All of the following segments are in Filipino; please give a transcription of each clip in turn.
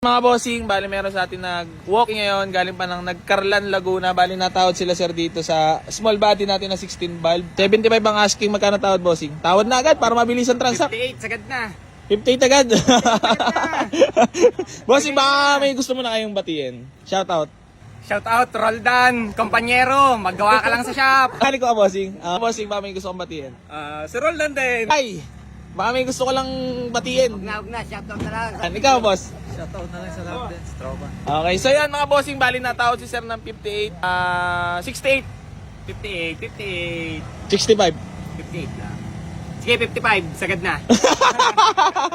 Mga bossing, bali meron sa atin nag-walking ngayon, galing pa ng Nagcarlan, Laguna. Bali natawad sila sir dito sa small body natin na 16 valve. 75 ang asking, magkano tawad bossing? Tawad na agad para mabilis ang transact. 58, sagad na. 58 agad. Bossing, baka may gusto mo na kayong batiin. Shout out. Shout out, Roldan, kompanyero, maggawa ka lang sa shop. Kali ko ka bossing. Bossing, baka may gusto kong batiin. Si Roldan din. Ay, baka may gusto ko lang batiin. Huwag na, shout out na lang. Ikaw boss. Shout out na lang sa love dance, tropa. Okay, so yan mga bossing, bali natawad si sir ng 58. 68. 58, 65. 58 lang. Sige, 55, sagad na.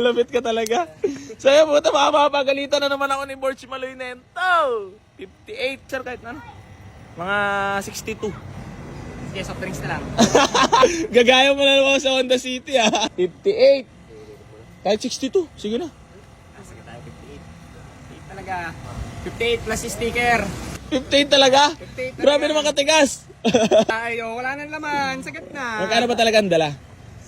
Lapit ka talaga. So yan, puta, mapapagalitan na naman ako ni Borch Maloy Nento. 58, sir, kahit na ano. Mga 62. Sige, soft drinks na lang. Gagaya mo na naman sa Honda City, 58. Kahit 62, sige na. Sige tayo, 58. 58 talaga. 58 plus sticker. 58 talaga? 58 talaga. Grabe naman katigas. Tayo, wala nang laman, sagad na. Magkano ba talaga ang dala?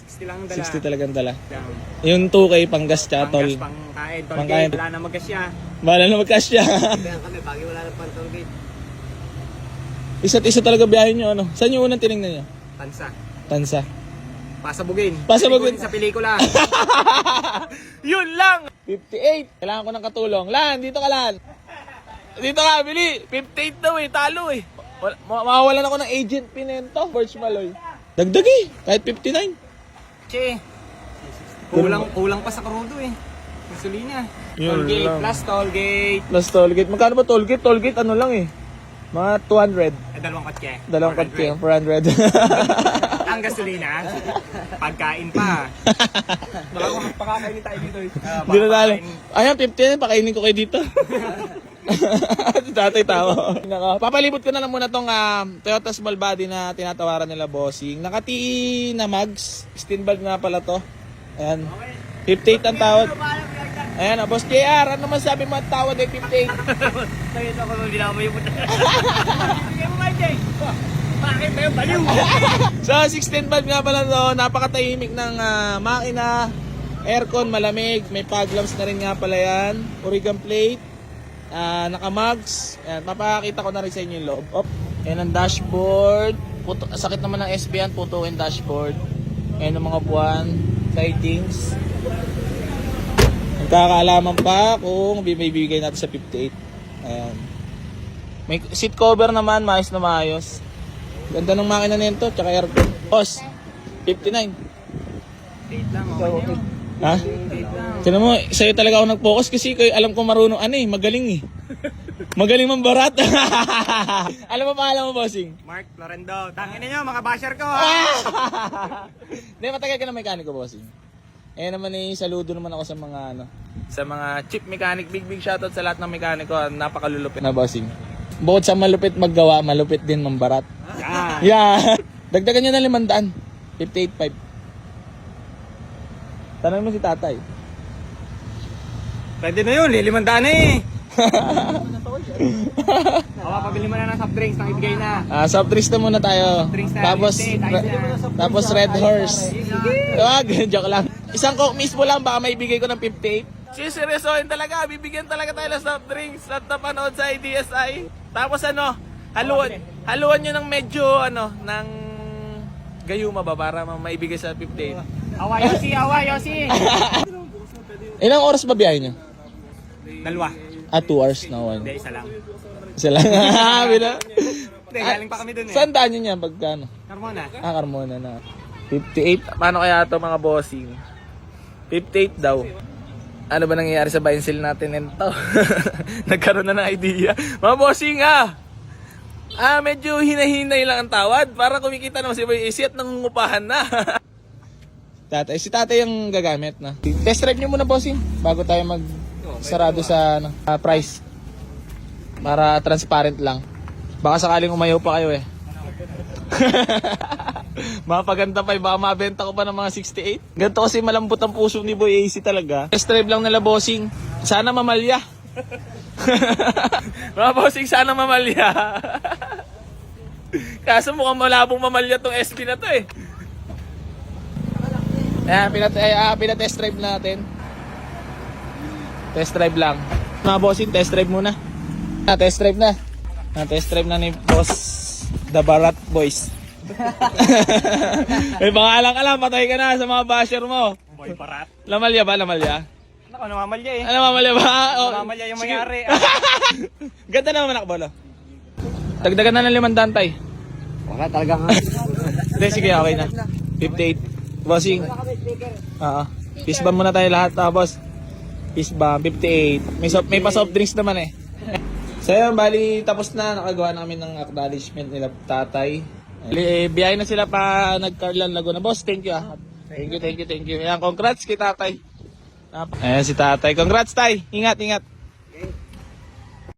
60 lang ang dala. 60 talaga ang dala. Down. Yung 2K pang gas chatol. Panggas, pangkain, Pangkain. tollgate, wala na magkasya. Bahala na mag-cash siya. Kaya kami, bagay wala na pang tollgate. Isa't isa talaga biyahe nyo, ano? Saan yung unang tinignan nyo? Tansa. Tansa. Pasabugin. Pasabugin. Sa pelikula. Yun lang! 58. Kailangan ko ng katulong. Lan, dito ka Lan. Dito ka, Bili. 58 daw talo mawawalan ako ng agent pinento. Borch Maloy. Dagdag kahit 59. Che. Kulang pa sa krudo Gasolina. Yun Tollgate lang. plus tollgate. Plus tollgate. Magkano ba tollgate? Tollgate ano lang mga 200. Dalawang kotse. Dalawang kotse, 400. Ang gasolina. Pagkain pa. Baka pakakainin tayo dito Hindi na talo. Ayan, 59. Pakainin ko kayo dito. Tatay tao. Papalibot ko na lang muna tong Toyota small body na tinatawaran nila bossing. Nakati na mags. 16 valve nga pala to. Ayan. 58 ang tawad. Ayan, boss JR, ano man sabi mo ang tawad ay 58? Nakita ko nung dinamo yung puta. Bigyan mo nga, Jay. Bakit ba yung baliw? So, 16 valve nga pala to. Napakatahimik ng makina. Aircon, malamig. May fog lamps na rin nga pala yan. Origam plate. Naka-mugs. Ayan, papakita ko na rin sa inyo yung loob. Ayan ang dashboard. Sakit naman ng SB yan, putuin dashboard. Ayan ang mga buwan. Sightings. Nagkakaalaman pa kung may bibigay natin sa 58. Ayan. May seat cover naman, maayos na maayos. Ganda ng makina nito, tsaka aircon. Boss, 59. Date lang, okay na yun. Ha? Date lang. Tinan mo, sa'yo talaga ako nag-focus kasi alam ko marunong magaling Magaling mambarat. Alam mo pangalan mo, bossing? Mark Florendo. Tangin ninyo, mga basher ko. Hindi, matagal ka na mekaniko, bossing. Naman saludo naman ako sa mga cheap mechanic. Big shoutout sa lahat ng mekaniko. Napakalulupit na, bossing. Bukod sa malupit maggawa, malupit din mambarat. Yeah. Dagdagan nyo na 500. 58.5. Tanong mo si tatay. Pwede na yun, lilimandaan pabili mo na ng soft drinks, nang ibigay na. Soft drinks na muna tayo. Drinks na, Tapos Red Horse. Joke lang. Isang coke mismo lang, baka maibigay ko ng 58. Siseryosohin talaga, bibigyan talaga tayo ng soft drinks at napanood sa IDSI. Tapos haluan nyo ng medyo ng gayuma ba para maibigay sa 58. Awa Yossi. Ilang oras ba biyahe nyo? 2. 2 hours na one. Hindi, isa lang. Isa lang. Hindi, galing pa kami dun Saan daan nyo niyan? Pagkano? Carmona. Carmona na. 58. Paano kaya ito mga bossing? 58 daw. Ano ba nangyayari sa Bensil natin nito? Nagkaroon na ng idea. Mga bossing medyo hinahinay lang ang tawad. Para kumikita naman si Boy AC at nangungupahan na. Si tatay yung gagamit na. Test drive nyo muna bossing bago tayo sarado sa price. Para transparent lang. Baka sakaling umayaw pa kayo Mapaganda pa baka mabenta ko pa ng mga 68. Ganito kasi malambot ang puso ni Boy AC talaga. Test drive lang nila bossing. Sana mamalya. Mga bossing, sana mamalya. Kaso mukhang malabong mamalya tong SB na to Ayan, pinatest drive natin. Test drive lang. Mga bossing, test drive muna. Test drive na. Test drive na ni Boss The Barat Boys. May pangalan ka lang, patay ka na sa mga basher mo. Boy parat. Lamalya ba? Lamalya? Nako, namamalya eh. Ano mamalya ba? Oh, Namamalya yung sige. mayari. Ganda naman nakbolo. Dagdagan na ng 500 tay. Wala talaga nga. Hindi, sige, okay na. 58. Bossing. Oo. Peace bomb muna tayo lahat, boss. Peace bomb, 58. May pa soft drinks naman eh. So yun, bali tapos na. Nakagawa namin ng acknowledgement nila tatay. Biyahe na sila pa nag-Carlan Laguna. Boss, thank you ah. Thank you. Ayan, congrats kay tatay. Ayan si tatay. Congrats tay. Ingat.